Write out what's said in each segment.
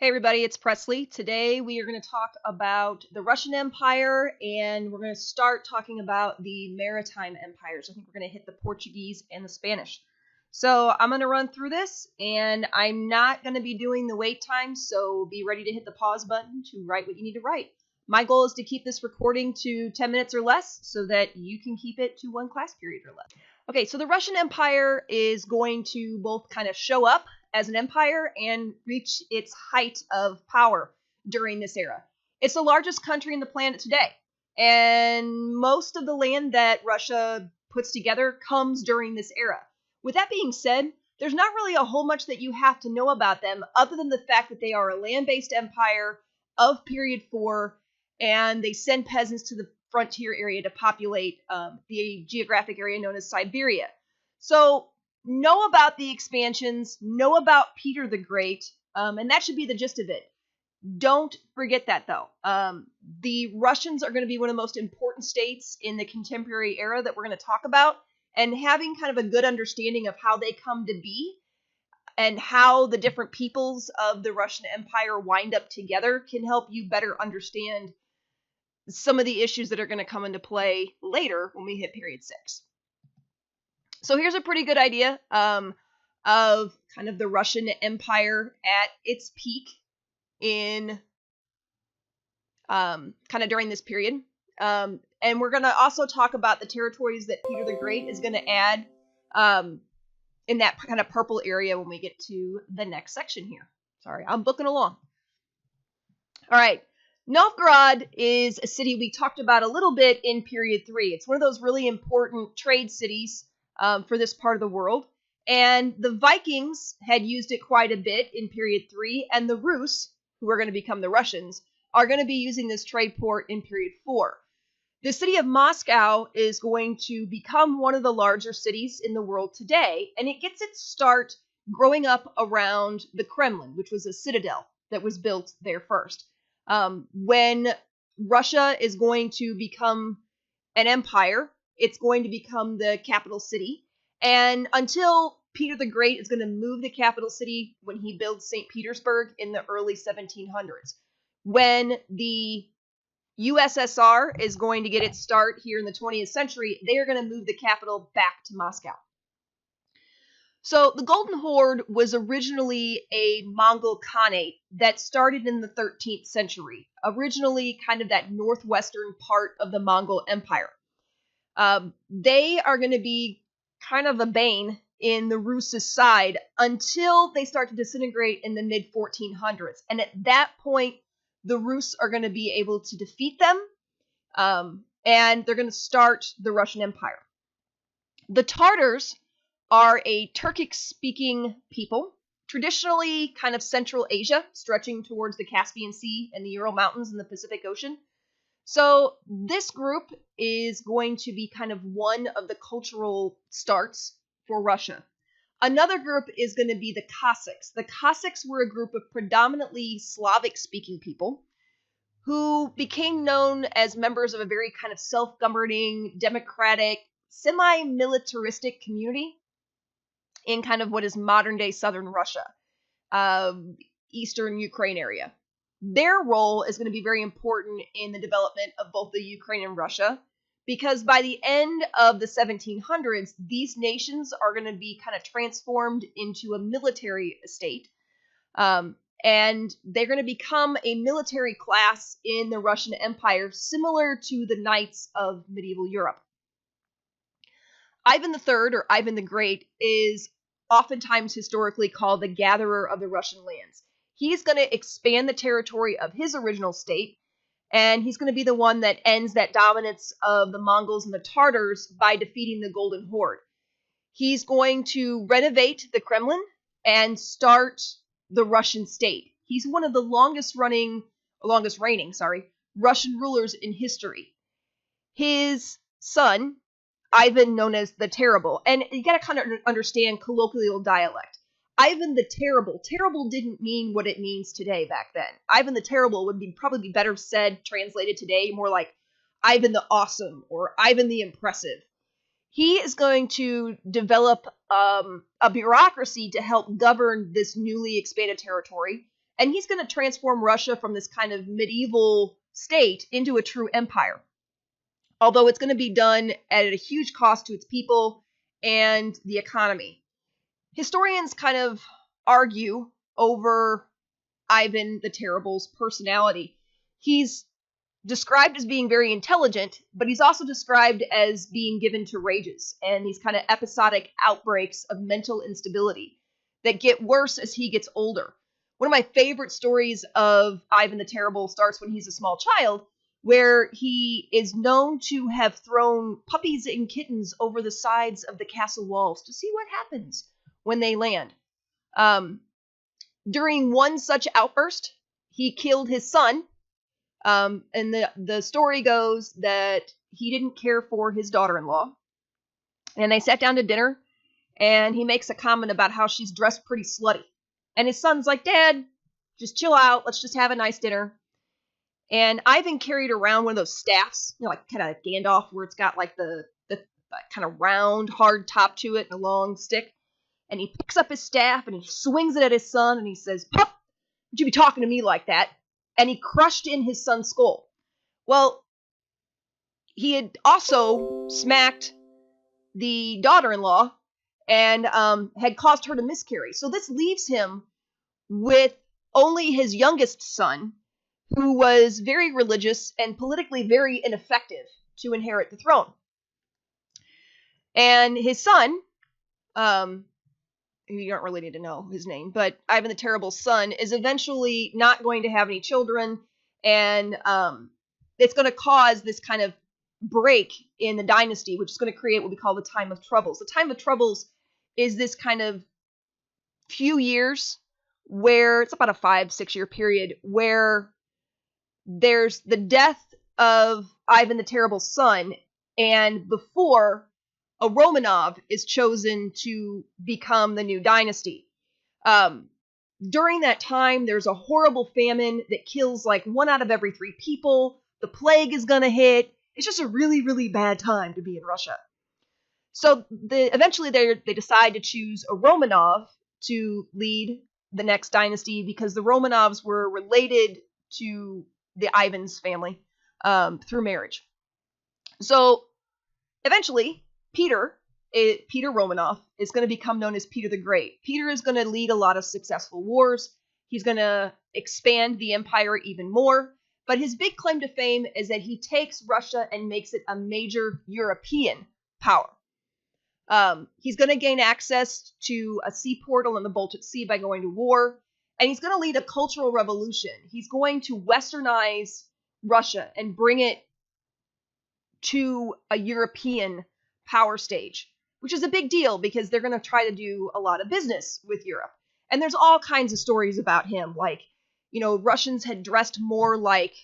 Hey everybody, it's Presley. Today we are going to talk about the Russian Empire, and we're going to start talking about the maritime empires. I think we're going to hit the Portuguese and the Spanish. So I'm going to run through this, and I'm not going to be doing the wait time, so be ready to hit the pause button to write what you need to write. My goal is to keep this recording to 10 minutes or less so that you can keep it to one class period or less. Okay, so the Russian Empire is going to both kind of show up as an empire and reach its height of power during this era. It's the largest country on the planet today, and most of the land that Russia puts together comes during this era. With that being said, there's not really a whole much that you have to know about them other than the fact that they are a land-based empire of period 4, and they send peasants to the frontier area to populate the geographic area known as Siberia. So know about the expansions, know about Peter the Great, and that should be the gist of it. Don't forget that, though. The Russians are going to be one of the most important states in the contemporary era that we're going to talk about, and having kind of a good understanding of how they come to be and how the different peoples of the Russian Empire wind up together can help you better understand some of the issues that are going to come into play later when we hit period 6. So here's a pretty good idea of kind of the Russian Empire at its peak in kind of during this period. And we're going to also talk about the territories that Peter the Great is going to add in that kind of purple area when we get to the next section here. Sorry, I'm booking along. All right. Novgorod is a city we talked about a little bit in period 3. It's one of those really important trade cities for this part of the world. And the Vikings had used it quite a bit in period 3, and the Rus, who are going to become the Russians, are going to be using this trade port in period 4. The city of Moscow is going to become one of the larger cities in the world today, and it gets its start growing up around the Kremlin, which was a citadel that was built there first. When Russia is going to become an empire, it's going to become the capital city. And until Peter the Great is going to move the capital city when he builds St. Petersburg in the early 1700s. When the USSR is going to get its start here in the 20th century, they are going to move the capital back to Moscow. So the Golden Horde was originally a Mongol Khanate that started in the 13th century, originally kind of that northwestern part of the Mongol Empire. They are going to be kind of a bane in the Rus' side until they start to disintegrate in the mid-1400s. And at that point, the Rus are going to be able to defeat them, and they're going to start the Russian Empire. The Tatars are a Turkic-speaking people, traditionally kind of Central Asia, stretching towards the Caspian Sea and the Ural Mountains and the Pacific Ocean. So this group is going to be kind of one of the cultural starts for Russia. Another group is going to be the Cossacks. The Cossacks were a group of predominantly Slavic-speaking people who became known as members of a very kind of self-governing, democratic, semi-militaristic community in kind of what is modern-day southern Russia, eastern Ukraine area. Their role is going to be very important in the development of both the Ukraine and Russia, because by the end of the 1700s, these nations are going to be kind of transformed into a military state, and they're going to become a military class in the Russian Empire, similar to the knights of medieval Europe. Ivan III, or Ivan the Great, is oftentimes historically called the gatherer of the Russian lands. He's going to expand the territory of his original state, and he's going to be the one that ends that dominance of the Mongols and the Tatars by defeating the Golden Horde. He's going to renovate the Kremlin and start the Russian state. He's one of the longest reigning Russian rulers in history. His son, Ivan, known as the Terrible, and you got to kind of understand colloquial dialect. Ivan the Terrible. Terrible didn't mean what it means today back then. Ivan the Terrible would probably be better said, translated today, more like Ivan the Awesome or Ivan the Impressive. He is going to develop a bureaucracy to help govern this newly expanded territory, And he's going to transform Russia from this kind of medieval state into a true empire. Although it's going to be done at a huge cost to its people and the economy. Historians kind of argue over Ivan the Terrible's personality. He's described as being very intelligent, but he's also described as being given to rages and these kind of episodic outbreaks of mental instability that get worse as he gets older. One of my favorite stories of Ivan the Terrible starts when he's a small child, where he is known to have thrown puppies and kittens over the sides of the castle walls to see what happens when they land. During one such outburst, he killed his son, and the story goes that he didn't care for his daughter-in-law, and they sat down to dinner, and he makes a comment about how she's dressed pretty slutty. And his son's like, Dad, just chill out. Let's just have a nice dinner. And Ivan carried around one of those staffs, like kind of Gandalf, where it's got like the kind of round, hard top to it and a long stick. And he picks up his staff and he swings it at his son and he says, Pup, would you be talking to me like that? And he crushed in his son's skull. Well, he had also smacked the daughter-in-law and had caused her to miscarry. So this leaves him with only his youngest son, who was very religious and politically very ineffective to inherit the throne. And his son, you don't really need to know his name, but Ivan the Terrible's son is eventually not going to have any children, and it's going to cause this kind of break in the dynasty, which is going to create what we call the Time of Troubles. The Time of Troubles is this kind of few years where it's about a 5-6 year period where there's the death of Ivan the Terrible's son, and before a Romanov is chosen to become the new dynasty. During that time, there's a horrible famine that kills like 1 out of every 3 people. The plague is going to hit. It's just a really, really bad time to be in Russia. So eventually they decide to choose a Romanov to lead the next dynasty because the Romanovs were related to the Ivan's family through marriage. So eventually, Peter Romanov is going to become known as Peter the Great. Peter is going to lead a lot of successful wars. He's going to expand the empire even more. But his big claim to fame is that he takes Russia and makes it a major European power. He's going to gain access to a sea portal in the Baltic Sea by going to war. And he's going to lead a cultural revolution. He's going to westernize Russia and bring it to a European power stage, which is a big deal because they're going to try to do a lot of business with Europe. And there's all kinds of stories about him, like, Russians had dressed more like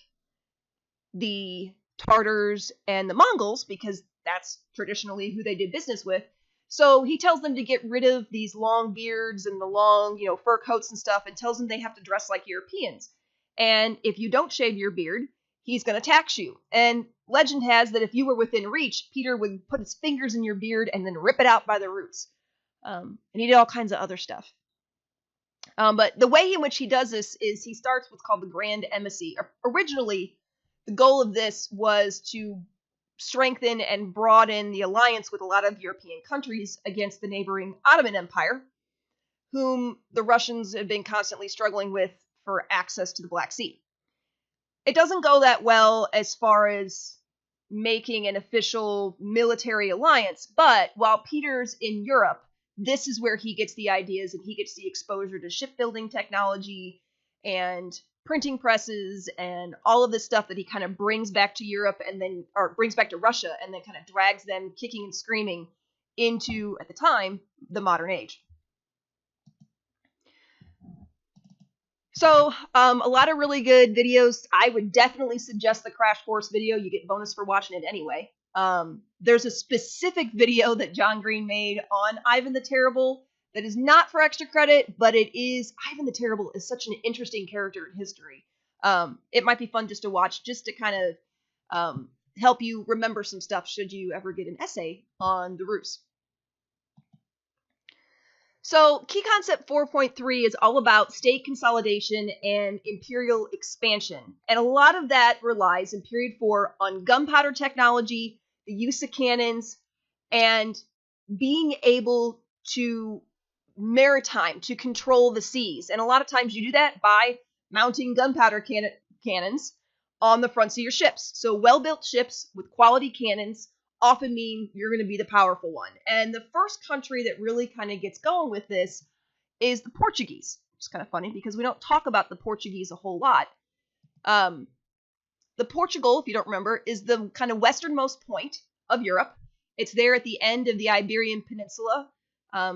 the Tartars and the Mongols because that's traditionally who they did business with. So he tells them to get rid of these long beards and the long, fur coats and stuff, and tells them they have to dress like Europeans. And if you don't shave your beard, he's going to tax you. And legend has that if you were within reach, Peter would put his fingers in your beard and then rip it out by the roots. And he did all kinds of other stuff. But the way in which he does this is he starts what's called the Grand Embassy. Originally, the goal of this was to strengthen and broaden the alliance with a lot of European countries against the neighboring Ottoman Empire, whom the Russians have been constantly struggling with for access to the Black Sea. It doesn't go that well as far as making an official military alliance, but while Peter's in Europe, this is where he gets the ideas and he gets the exposure to shipbuilding technology and printing presses and all of this stuff that he kind of brings back to Europe or brings back to Russia and then kind of drags them kicking and screaming into, at the time, the modern age. So, a lot of really good videos. I would definitely suggest the Crash Course video. You get bonus for watching it anyway. There's a specific video that John Green made on Ivan the Terrible that is not for extra credit, but it is, Ivan the Terrible is such an interesting character in history. It might be fun just to watch, just to kind of help you remember some stuff should you ever get an essay on the Rus. So, key concept 4.3 is all about state consolidation and imperial expansion. And a lot of that relies in period 4 on gunpowder technology, the use of cannons, and being able to maritime, to control the seas. And a lot of times you do that by mounting gunpowder cannons on the fronts of your ships. So, well-built ships with quality cannons often mean you're going to be the powerful one. And the first country that really kind of gets going with this is the Portuguese. It's kind of funny because we don't talk about the Portuguese a whole lot. The Portugal, if you don't remember, is the kind of westernmost point of Europe. It's there at the end of the Iberian Peninsula,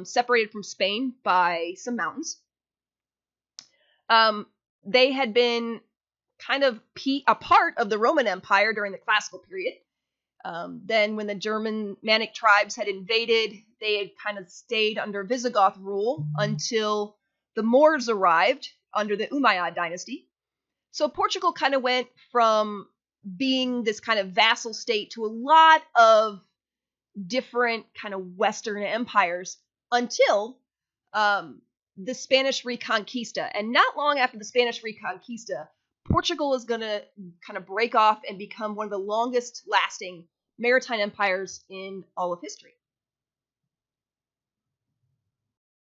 separated from Spain by some mountains. They had been kind of a part of the Roman Empire during the Classical period. Then when the Germanic tribes had invaded, they had kind of stayed under Visigoth rule until the Moors arrived under the Umayyad dynasty. So Portugal kind of went from being this kind of vassal state to a lot of different kind of Western empires until the Spanish Reconquista. And not long after the Spanish Reconquista, Portugal is going to kind of break off and become one of the longest lasting maritime empires in all of history.